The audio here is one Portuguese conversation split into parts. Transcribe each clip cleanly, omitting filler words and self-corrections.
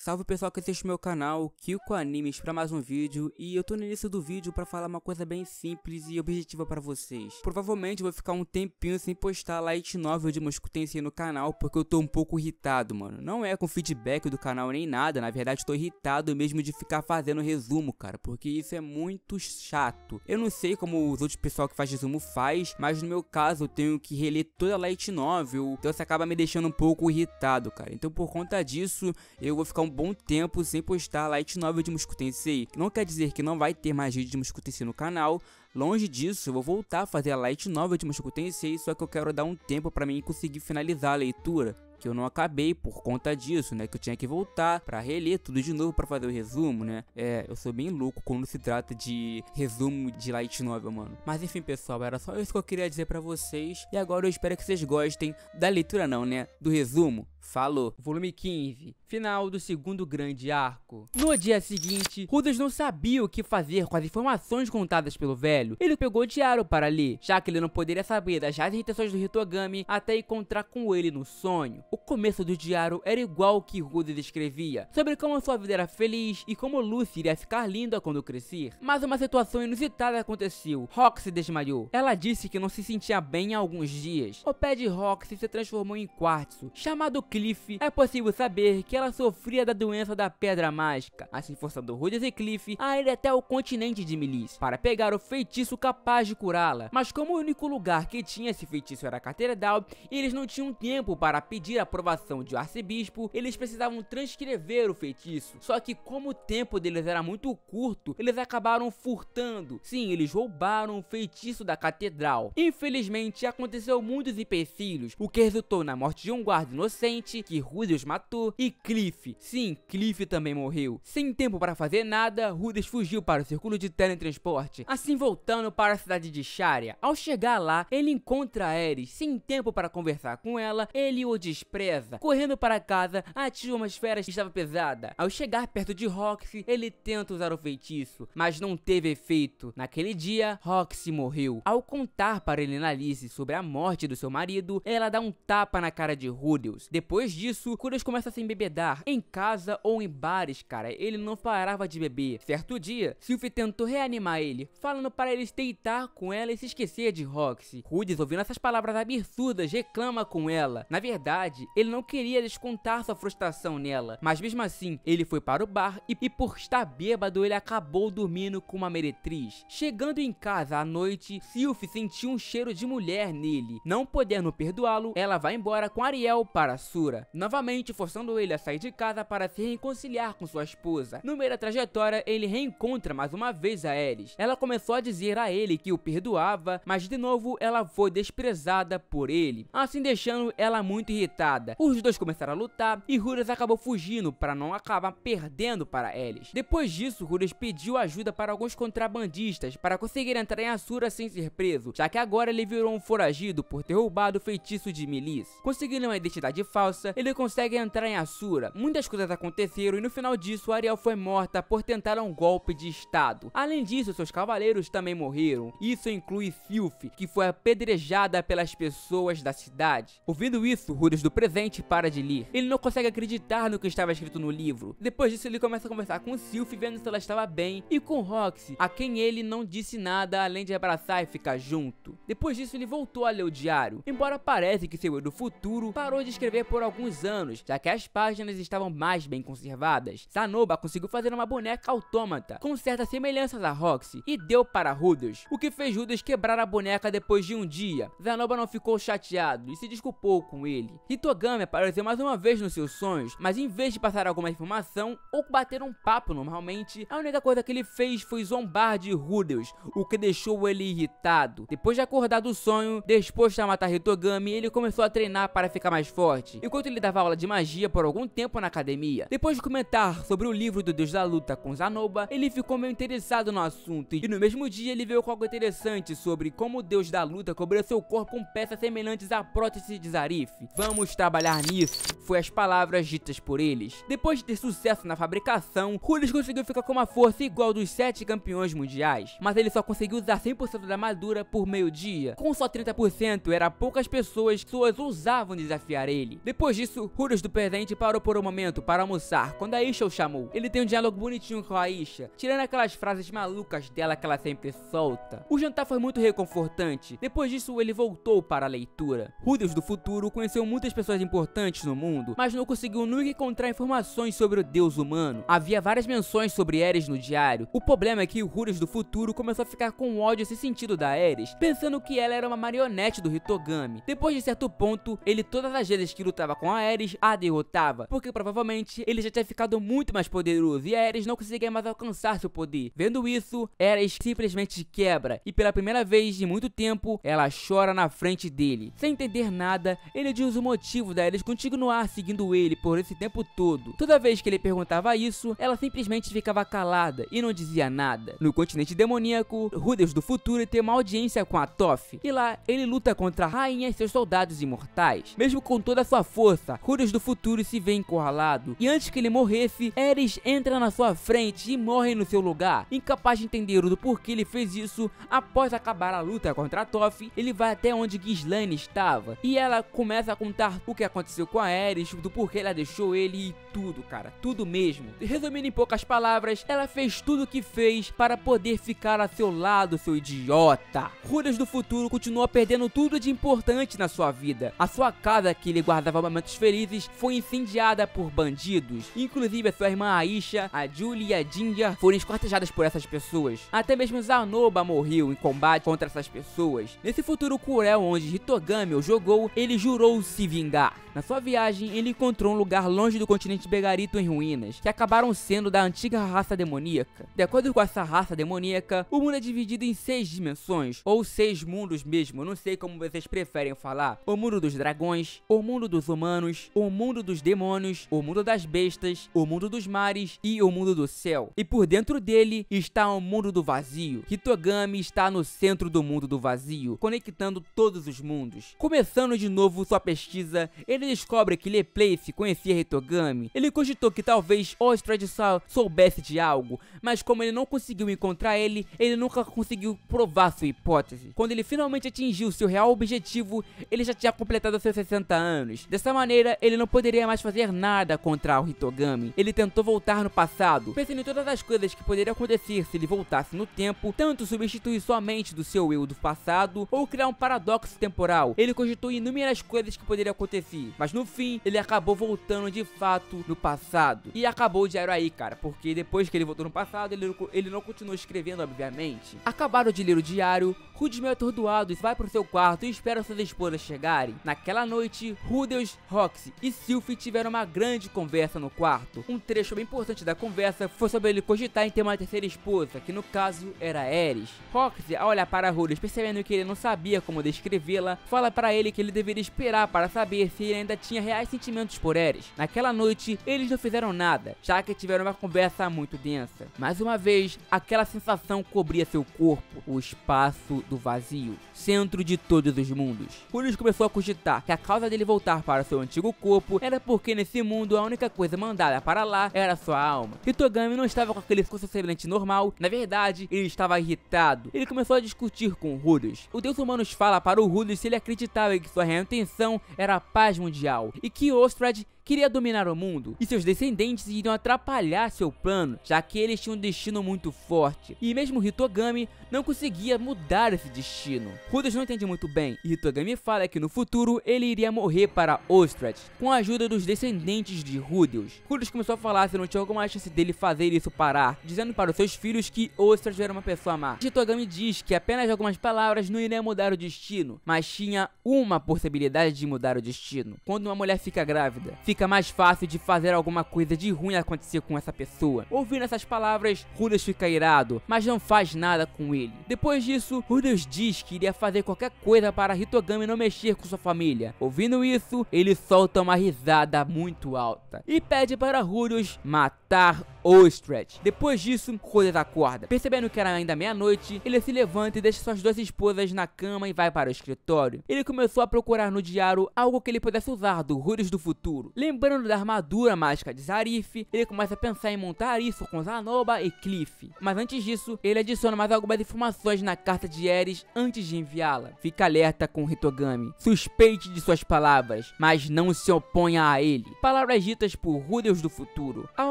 Salve pessoal que assiste meu canal, Kiko Animes, para mais um vídeo. E eu tô no início do vídeo para falar uma coisa bem simples e objetiva para vocês. Provavelmente vou ficar um tempinho sem postar light novel de Mushoku Tensei no canal, porque eu tô um pouco irritado, mano. Não é com feedback do canal nem nada, na verdade tô irritado mesmo de ficar fazendo resumo, cara, porque isso é muito chato. Eu não sei como os outros pessoal que faz resumo faz, mas no meu caso eu tenho que reler toda a light novel, então isso acaba me deixando um pouco irritado, cara. Então por conta disso, eu vou ficar um bom tempo sem postar light novel de Mushoku Tensei. Não quer dizer que não vai ter mais vídeo de Mushoku Tensei no canal. Longe disso, eu vou voltar a fazer a light novel de Mushoku Tensei, só que eu quero dar um tempo pra mim conseguir finalizar a leitura, que eu não acabei por conta disso, né, que eu tinha que voltar pra reler tudo de novo pra fazer o resumo, né. Eu sou bem louco quando se trata de resumo de light novel, mano. Mas enfim, pessoal, era só isso que eu queria dizer pra vocês, e agora eu espero que vocês gostem da leitura não, né, do resumo. Falou. Volume 15. Final do segundo grande arco. No dia seguinte, Rudeus não sabia o que fazer com as informações contadas pelo velho. Ele pegou o diário para ler, já que ele não poderia saber das reais intenções do Hitogami até encontrar com ele no sonho. O começo do diário era igual ao que Rudeus escrevia, sobre como sua vida era feliz e como Lucy iria ficar linda quando crescer. Mas uma situação inusitada aconteceu. Roxy desmaiou. Ela disse que não se sentia bem há alguns dias. O pé de Roxy se transformou em quartzo, chamado Cliff. É possível saber que ela sofria da doença da pedra mágica, assim forçando Rudeus e Cliff a ir até o continente de Milis para pegar o feitiço capaz de curá-la. Mas como o único lugar que tinha esse feitiço era a catedral, e eles não tinham tempo para pedir a aprovação de um arcebispo, eles precisavam transcrever o feitiço. Só que como o tempo deles era muito curto, eles acabaram furtando. Sim, eles roubaram o feitiço da catedral. Infelizmente aconteceu muitos empecilhos, o que resultou na morte de um guarda inocente que Rudeus matou, e Cliff. Sim, Cliff também morreu. Sem tempo para fazer nada, Rudeus fugiu para o círculo de teletransporte, assim voltando para a cidade de Sharia. Ao chegar lá, ele encontra Ares. Sem tempo para conversar com ela, ele o despreza. Correndo para casa, ativa uma esfera que estava pesada. Ao chegar perto de Roxy, ele tenta usar o feitiço, mas não teve efeito. Naquele dia, Roxy morreu. Ao contar para Alice sobre a morte do seu marido, ela dá um tapa na cara de Rudeus. Depois disso, Rudeus começa a se embebedar, em casa ou em bares, cara, ele não parava de beber. Certo dia, Sylphie tentou reanimar ele, falando para ele se deitar com ela e se esquecer de Roxy. Rudeus, ouvindo essas palavras absurdas, reclama com ela. Na verdade, ele não queria descontar sua frustração nela, mas mesmo assim, ele foi para o bar e por estar bêbado, ele acabou dormindo com uma meretriz. Chegando em casa à noite, Sylphie sentiu um cheiro de mulher nele. Não podendo perdoá-lo, ela vai embora com Ariel para Sura, novamente forçando ele a sair de casa para se reconciliar com sua esposa. No meio da trajetória, ele reencontra mais uma vez a Ares. Ela começou a dizer a ele que o perdoava, mas de novo ela foi desprezada por ele, assim deixando ela muito irritada. Os dois começaram a lutar e Rudeus acabou fugindo para não acabar perdendo para Ares. Depois disso, Rudeus pediu ajuda para alguns contrabandistas para conseguir entrar em Asura sem ser preso, já que agora ele virou um foragido por ter roubado o feitiço de Milis. Conseguindo uma identidade falsa, ele consegue entrar em Asura. Muitas coisas aconteceram e no final disso Ariel foi morta por tentar um golpe de estado. Além disso, seus cavaleiros também morreram. Isso inclui Sylphie, que foi apedrejada pelas pessoas da cidade. Ouvindo isso, Rudeus do presente para de ler. Ele não consegue acreditar no que estava escrito no livro. Depois disso, ele começa a conversar com Sylphie, vendo se ela estava bem, e com Roxy, a quem ele não disse nada além de abraçar e ficar junto. Depois disso, ele voltou a ler o diário. Embora pareça que seu eu do futuro parou de escrever por alguns anos, já que as páginas estavam mais bem conservadas. Zanoba conseguiu fazer uma boneca autômata com certas semelhanças a Roxy e deu para Rudeus, o que fez Rudeus quebrar a boneca depois de um dia. Zanoba não ficou chateado e se desculpou com ele. Hitogami apareceu mais uma vez nos seus sonhos, mas em vez de passar alguma informação ou bater um papo normalmente, a única coisa que ele fez foi zombar de Rudeus, o que deixou ele irritado. Depois de acordar do sonho, disposto a matar Hitogami, ele começou a treinar para ficar mais forte, enquanto ele dava aula de magia por algum tempo na academia. Depois de comentar sobre o livro do Deus da Luta com Zanoba, ele ficou meio interessado no assunto, e no mesmo dia ele veio com algo interessante sobre como o Deus da Luta cobriu seu corpo com peças semelhantes à prótese de Zarif. Vamos trabalhar nisso, foi as palavras ditas por eles. Depois de ter sucesso na fabricação, Rudeus conseguiu ficar com uma força igual dos 7 campeões mundiais, mas ele só conseguiu usar 100% da armadura por meio dia. Com só 30%, era poucas pessoas que ousavam desafiar ele. Depois disso, Rudeus do presente parou por um momento para almoçar quando a Aisha o chamou. Ele tem um diálogo bonitinho com a Aisha, tirando aquelas frases malucas dela que ela sempre solta. O jantar foi muito reconfortante. Depois disso, ele voltou para a leitura. Rudeus do futuro conheceu muitas pessoas importantes no mundo, mas não conseguiu nunca encontrar informações sobre o deus humano. Havia várias menções sobre Ares no diário. O problema é que o Rudeus do futuro começou a ficar com ódio sem sentido da Ares, pensando que ela era uma marionete do Hitogami. Depois de certo ponto, ele todas as vezes que lutava com a Ares, a derrotava, porque provavelmente ele já tinha ficado muito mais poderoso e a Ares não conseguia mais alcançar seu poder. Vendo isso, Ares simplesmente quebra e pela primeira vez de muito tempo, ela chora na frente dele. Sem entender nada, ele diz o motivo da Ares continuar seguindo ele por esse tempo todo. Toda vez que ele perguntava isso, ela simplesmente ficava calada e não dizia nada. No continente demoníaco, Rudeus do futuro tem uma audiência com a Toph, e lá ele luta contra a rainha e seus soldados imortais. Mesmo com toda a sua força, Rudeus do futuro se vê encurralado, e antes que ele morresse, Ares entra na sua frente e morre no seu lugar. Incapaz de entender do porquê ele fez isso, após acabar a luta contra a Toph, ele vai até onde Ghislaine estava, e ela começa a contar o que aconteceu com a Ares, do porquê ela deixou ele e tudo, cara, tudo mesmo. Resumindo em poucas palavras, ela fez tudo o que fez para poder ficar a seu lado, seu idiota. Rudeus do futuro continua perdendo tudo de importante na sua vida. A sua casa, que ele guardava momentos felizes, foi incendiada por bandidos. Inclusive a sua irmã Aisha, a Julie e a Ginger foram esquartejadas por essas pessoas. Até mesmo Zanoba morreu em combate contra essas pessoas. Nesse futuro cruel onde Hitogami o jogou, ele jurou se vingar. Na sua viagem, ele encontrou um lugar longe do continente Begarito em ruínas, que acabaram sendo da antiga raça demoníaca. De acordo com essa raça demoníaca, o mundo é dividido em 6 dimensões, ou 6 mundos mesmo, eu não sei como vocês preferem falar. O mundo dos dragões, o mundo dos humanos, o mundo dos demônios, o mundo das bestas, o mundo dos mares e o mundo do céu. E por dentro dele está o mundo do vazio. Hitogami está no centro do mundo do vazio, conectando todos os mundos. Começando de novo sua pesquisa, ele descobre que Leplace conhecia Hitogami. Ele cogitou que talvez Ostrad soubesse de algo, mas como ele não conseguiu encontrar ele nunca conseguiu provar sua hipótese. Quando ele finalmente atingiu seu real objetivo, ele já tinha completado seus 60 anos. Dessa maneira, ele não poderia mais fazer nada contra o Hitogami. Ele tentou voltar no passado, pensando em todas as coisas que poderiam acontecer se ele voltasse no tempo, tanto substituir sua mente do seu eu do passado, ou criar um paradoxo temporal. Ele cogitou inúmeras coisas que poderiam acontecer, mas no fim, ele acabou voltando de fato no passado. E acabou o diário aí, cara, porque depois que ele voltou no passado, ele não continuou escrevendo, obviamente. Acabaram de ler o diário, Rudeus meio atordoado vai pro seu quarto e espera suas esposas chegarem. Naquela noite, Rudeus, Roxy e Sylphie tiveram uma grande conversa no quarto. Um trecho bem importante da conversa foi sobre ele cogitar em ter uma terceira esposa, que no caso era Ares. Roxy, ao olhar para Rudeus, percebendo que ele não sabia como descrevê-la, fala para ele que ele deveria esperar para saber se ele ainda tinha reais sentimentos por Ares. Naquela noite, eles não fizeram nada, já que tiveram uma conversa muito densa. Mais uma vez, aquela sensação cobria seu corpo, o espaço do vazio, centro de todos os mundos. Rudeus começou a cogitar que a causa dele voltar para seu antigo corpo era porque nesse mundo a única coisa mandada para lá era sua alma. Hitogami não estava com aquele discurso semelhante normal, na verdade, ele estava irritado. Ele começou a discutir com Rudeus. O deus humanos fala para o Rudeus se ele acreditava que sua real intenção era a paz mundial e que Ostrad queria dominar o mundo, e seus descendentes iriam atrapalhar seu plano, já que eles tinham um destino muito forte, e mesmo Hitogami não conseguia mudar esse destino. Rudeus não entende muito bem, e Hitogami fala que no futuro ele iria morrer para Ostrad, com a ajuda dos descendentes de Rudeus. Rudeus começou a falar se não tinha alguma chance dele fazer isso parar, dizendo para os seus filhos que Ostrad era uma pessoa má. Hitogami diz que apenas algumas palavras não iriam mudar o destino, mas tinha uma possibilidade de mudar o destino. Quando uma mulher fica grávida, fica mais fácil de fazer alguma coisa de ruim acontecer com essa pessoa. Ouvindo essas palavras, Rudeus fica irado, mas não faz nada com ele. Depois disso, Rudeus diz que iria fazer qualquer coisa para Hitogami não mexer com sua família. Ouvindo isso, ele solta uma risada muito alta e pede para Rudeus matar Ostrad. Depois disso, Rudeus acorda. Percebendo que era ainda meia-noite, ele se levanta e deixa suas duas esposas na cama e vai para o escritório. Ele começou a procurar no diário algo que ele pudesse usar do Rudeus do futuro. Lembrando da armadura mágica de Zarif, ele começa a pensar em montar isso com Zanoba e Cliff. Mas antes disso, ele adiciona mais algumas informações na carta de Ares antes de enviá-la. Fica alerta com Hitogami. Suspeite de suas palavras, mas não se oponha a ele. Palavras ditas por Rudeus do futuro. Ao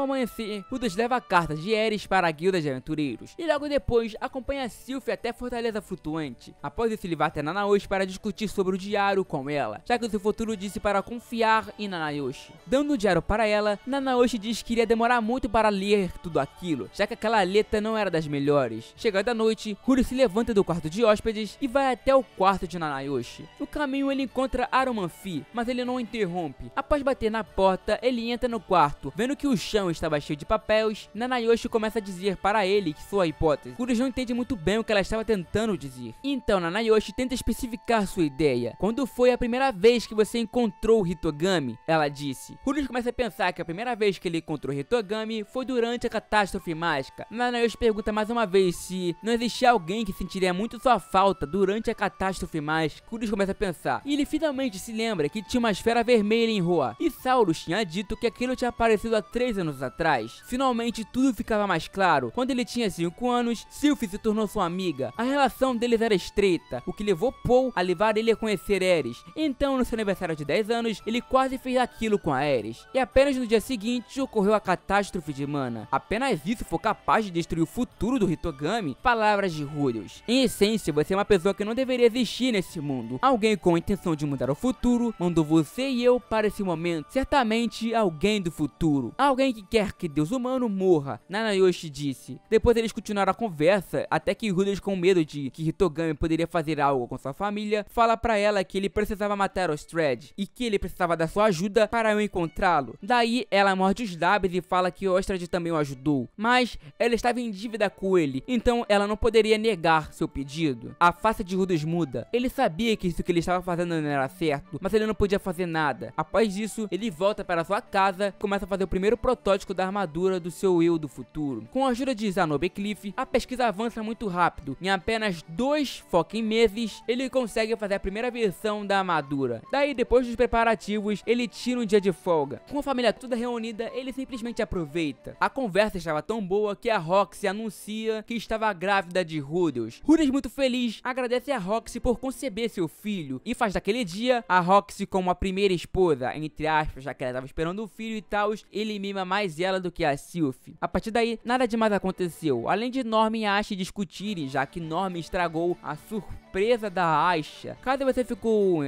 amanhecer, Rudeus leva a carta de Ares para a guilda de aventureiros. E logo depois, acompanha Sylphie até a Fortaleza Flutuante. Após isso, ele vai até Nanayoshi para discutir sobre o diário com ela, já que o seu futuro disse para confiar em Nanayoshi. Dando o diário para ela, Nanayoshi diz que iria demorar muito para ler tudo aquilo, já que aquela letra não era das melhores. Chegada a noite, Rudeus se levanta do quarto de hóspedes e vai até o quarto de Nanayoshi. No caminho, ele encontra Arumanfi, mas ele não interrompe. Após bater na porta, ele entra no quarto. Vendo que o chão estava cheio de papéis, Nanayoshi começa a dizer para ele que sua hipótese. Rudeus não entende muito bem o que ela estava tentando dizer. Então Nanayoshi tenta especificar sua ideia. Quando foi a primeira vez que você encontrou o Hitogami? Ela disse. Rudeus começa a pensar que a primeira vez que ele encontrou o Hitogami foi durante a catástrofe mágica. Nanayoshi pergunta mais uma vez se não existia alguém que sentiria muito sua falta durante a catástrofe mágica. Rudeus começa a pensar. E ele finalmente se lembra que tinha uma esfera vermelha em Roa. E Saurus tinha dito que aquilo tinha aparecido há 3 anos atrás. Finalmente tudo ficava mais claro. Quando ele tinha 5 anos, Sylphie se tornou sua amiga. A relação deles era estreita, o que levou Paul a levar ele a conhecer Ares. Então, no seu aniversário de 10 anos, ele quase fez aquilo com a Ares. E apenas no dia seguinte ocorreu a catástrofe de Mana. Apenas isso foi capaz de destruir o futuro do Hitogami. Palavras de Rudeus. Em essência, você é uma pessoa que não deveria existir nesse mundo. Alguém com a intenção de mudar o futuro mandou você e eu para esse momento. Certamente alguém do futuro. Alguém que quer que Deus humano morra, Nanayoshi disse. Depois eles continuaram a conversa, até que Rudeus, com medo de que Hitogami poderia fazer algo com sua família, fala pra ela que ele precisava matar Ostrad e que ele precisava da sua ajuda para eu encontrá-lo. Daí ela morde os lábios e fala que Ostrad também o ajudou, mas ela estava em dívida com ele, então ela não poderia negar seu pedido. A face de Rudeus muda. Ele sabia que isso que ele estava fazendo não era certo, mas ele não podia fazer nada. Após isso, ele volta para sua casa e começa a fazer o primeiro protótipo da armadura do seu eu do futuro. Com a ajuda de Zanoba e Cliff, a pesquisa avança muito rápido. Em apenas 2 fucking meses, ele consegue fazer a primeira versão da armadura. Daí, depois dos preparativos, ele tira um dia de folga. Com a família toda reunida, ele simplesmente aproveita. A conversa estava tão boa que a Roxy anuncia que estava grávida de Rudeus. Rudeus, muito feliz, agradece a Roxy por conceber seu filho e faz daquele dia a Roxy como a primeira esposa, entre aspas, já que ela estava esperando o filho e tal. Ele mima mais ela do que a Sylphie. A partir daí, nada demais aconteceu, além de Norman e Aisha discutirem, já que Norman estragou a surpresa da Aisha. Caso você ficou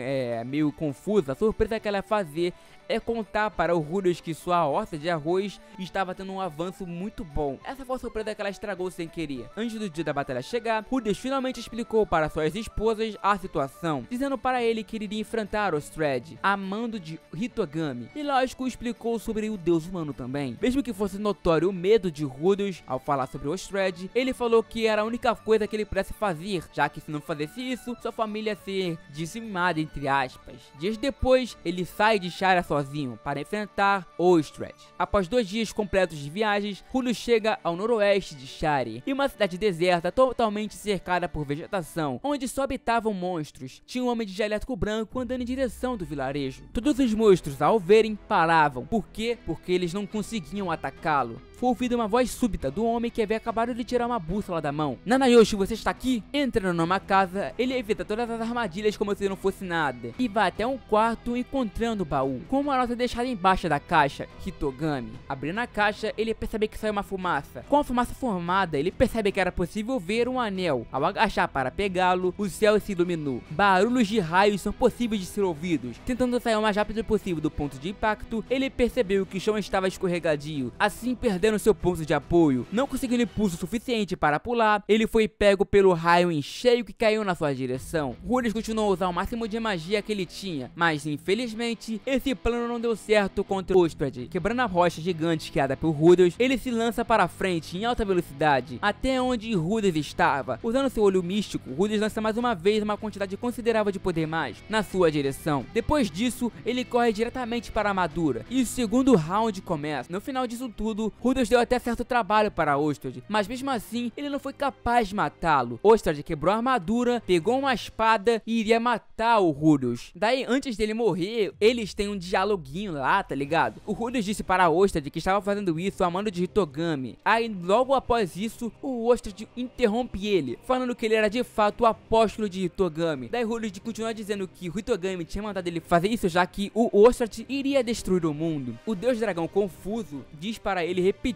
meio confusa, a surpresa que ela ia fazer é contar para o Rudeus que sua horta de arroz estava tendo um avanço muito bom. Essa foi a surpresa que ela estragou sem querer. Antes do dia da batalha chegar, Rudeus finalmente explicou para suas esposas a situação, dizendo para ele que ele iria enfrentar Ostrad, a mando de Hitogami. E lógico, explicou sobre o deus humano também. Mesmo que fosse notório o medo de Rudeus ao falar sobre Ostrad, ele falou que era a única coisa que ele pudesse fazer, já que se não fizesse isso, sua família ia ser dizimada, entre aspas. Dias depois, ele sai de Sharia sozinho para enfrentar Ostrad. Após 2 dias completos de viagens, Rudeus chega ao noroeste de Sharia, em uma cidade deserta totalmente cercada por vegetação, onde só habitavam monstros. Tinha um homem de elétrico branco andando em direção do vilarejo. Todos os monstros, ao verem, paravam. Por quê? Porque eles não conseguiam atacá-lo. Foi ouvida uma voz súbita do homem que havia acabado de tirar uma bússola da mão. Nanayoshi, você está aqui? Entrando numa casa, ele evita todas as armadilhas como se não fosse nada, e vai até um quarto encontrando o baú, com uma nota deixada embaixo da caixa, Hitogami. Abrindo a caixa, ele percebe que saiu uma fumaça. Com a fumaça formada, ele percebe que era possível ver um anel. Ao agachar para pegá-lo, o céu se iluminou. Barulhos de raios são possíveis de ser ouvidos. Tentando sair o mais rápido possível do ponto de impacto, ele percebeu que o chão estava escorregadio, assim perdendo seu ponto de apoio. Não conseguindo impulso suficiente para pular, ele foi pego pelo raio em cheio que caiu na sua direção. Rudeus continuou a usar o máximo de magia que ele tinha, mas infelizmente esse plano não deu certo contra Ostrad. Quebrando a rocha gigante criada por Rudeus, ele se lança para frente em alta velocidade até onde Rudeus estava. Usando seu olho místico, Rudeus lança mais uma vez uma quantidade considerável de poder mágico na sua direção. Depois disso, ele corre diretamente para a armadura e o segundo round começa. No final disso tudo, Rudeus Rudeus deu até certo trabalho para Ostrad, mas mesmo assim ele não foi capaz de matá-lo. Ostrad quebrou a armadura, pegou uma espada e iria matar o Rudeus. Daí, antes dele morrer, eles têm um dialoguinho lá, tá ligado? O Rudeus disse para Ostrad que estava fazendo isso a mando de Hitogami. Aí, logo após isso, o Ostrad interrompe ele, falando que ele era de fato o apóstolo de Hitogami. Daí Rudeus continua dizendo que o Hitogami tinha mandado ele fazer isso, já que o Ostrad iria destruir o mundo. O Deus Dragão, confuso, diz para ele repetir.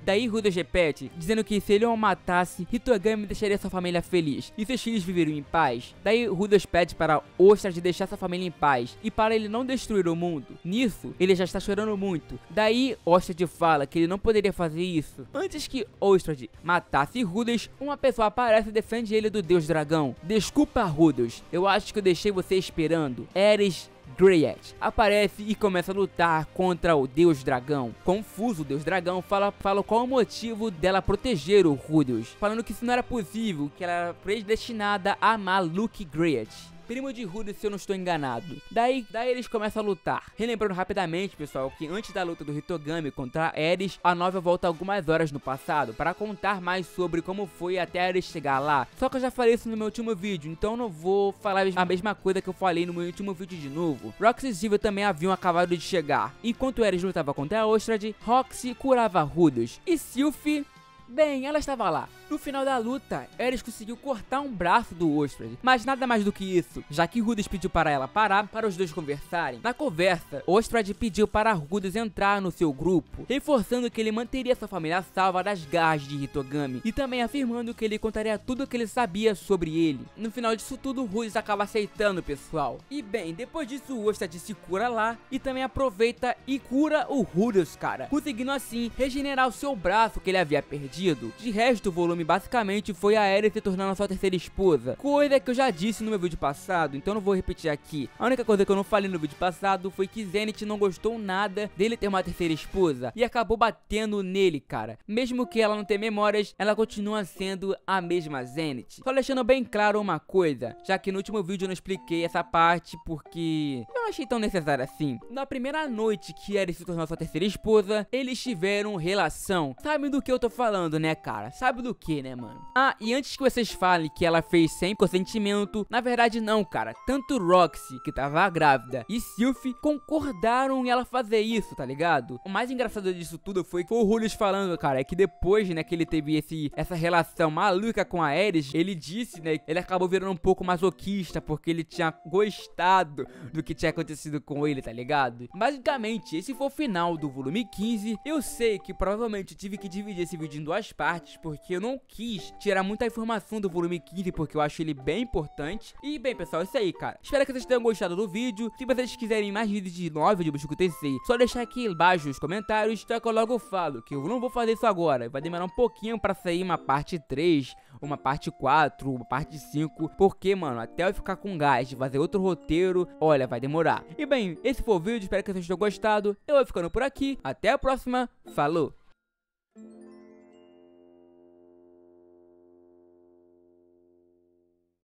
Daí Rudeus repete, dizendo que se ele o matasse, Hitogami deixaria sua família feliz e seus filhos viveriam em paz. Daí Rudeus pede para Ostrad deixar sua família em paz e para ele não destruir o mundo. Nisso, ele já está chorando muito. Daí Ostrad fala que ele não poderia fazer isso. Antes que Ostrad matasse Rudeus, uma pessoa aparece e defende ele do Deus Dragão. Desculpa, Rudeus, eu acho que eu deixei você esperando. Ares Greyet aparece e começa a lutar contra o Deus Dragão. Confuso, o Deus Dragão fala qual o motivo dela proteger o Rudeus, falando que isso não era possível, que ela era predestinada a amar Luke Greyet, primo de Rudeus, se eu não estou enganado. Daí eles começam a lutar. Relembrando rapidamente, pessoal, que antes da luta do Hitogami contra Ares, a novel volta algumas horas no passado para contar mais sobre como foi até Ares chegar lá. Só que eu já falei isso no meu último vídeo, então não vou falar a mesma coisa que eu falei no meu último vídeo de novo. Roxy e Sylvia também haviam acabado de chegar. Enquanto Ares lutava contra Ostrad, Roxy curava Rudeus. E Sylvie, bem, ela estava lá. No final da luta, Ares conseguiu cortar um braço do Ostrad, mas nada mais do que isso, já que Rudeus pediu para ela parar para os dois conversarem. Na conversa, Ostrad pediu para Rudeus entrar no seu grupo, reforçando que ele manteria sua família salva das garras de Hitogami, e também afirmando que ele contaria tudo o que ele sabia sobre ele. No final disso tudo, Rudeus acaba aceitando, pessoal. E bem, depois disso, o Ostrad se cura lá, e também aproveita e cura o Rudeus, cara, conseguindo assim regenerar o seu braço que ele havia perdido. De resto, o volume basicamente foi a Ares se tornando a sua terceira esposa, coisa que eu já disse no meu vídeo passado, então não vou repetir aqui. A única coisa que eu não falei no vídeo passado foi que Zenith não gostou nada dele ter uma terceira esposa e acabou batendo nele, cara. Mesmo que ela não tenha memórias, ela continua sendo a mesma Zenith. Só deixando bem claro uma coisa, já que no último vídeo eu não expliquei essa parte porque eu não achei tão necessário assim. Na primeira noite que Ares se tornou sua terceira esposa, eles tiveram relação. Sabe do que eu tô falando, né, cara? Sabe do que, né, mano? Ah, e antes que vocês falem que ela fez sem consentimento, na verdade não, cara. Tanto Roxy, que tava grávida, e Sylvie concordaram em ela fazer isso, tá ligado? O mais engraçado disso tudo foi o Rudeus falando, cara, é que depois, né, que ele teve essa relação maluca com a Ares, ele disse, né, ele acabou virando um pouco masoquista, porque ele tinha gostado do que tinha acontecido com ele, tá ligado? Basicamente, esse foi o final do volume 15. Eu sei que provavelmente eu tive que dividir esse vídeo em duas partes, porque eu não quis tirar muita informação do volume 15, porque eu acho ele bem importante. E bem, pessoal, é isso aí, cara. Espero que vocês tenham gostado do vídeo. Se vocês quiserem mais vídeos de novel de Mushoku Tensei, só deixar aqui embaixo nos comentários, só que eu logo falo que eu não vou fazer isso agora. Vai demorar um pouquinho pra sair uma parte 3, uma parte 4, uma parte 5, porque, mano, até eu ficar com gás de fazer outro roteiro, olha, vai demorar. E bem, esse foi o vídeo, espero que vocês tenham gostado. Eu vou ficando por aqui, até a próxima, falou!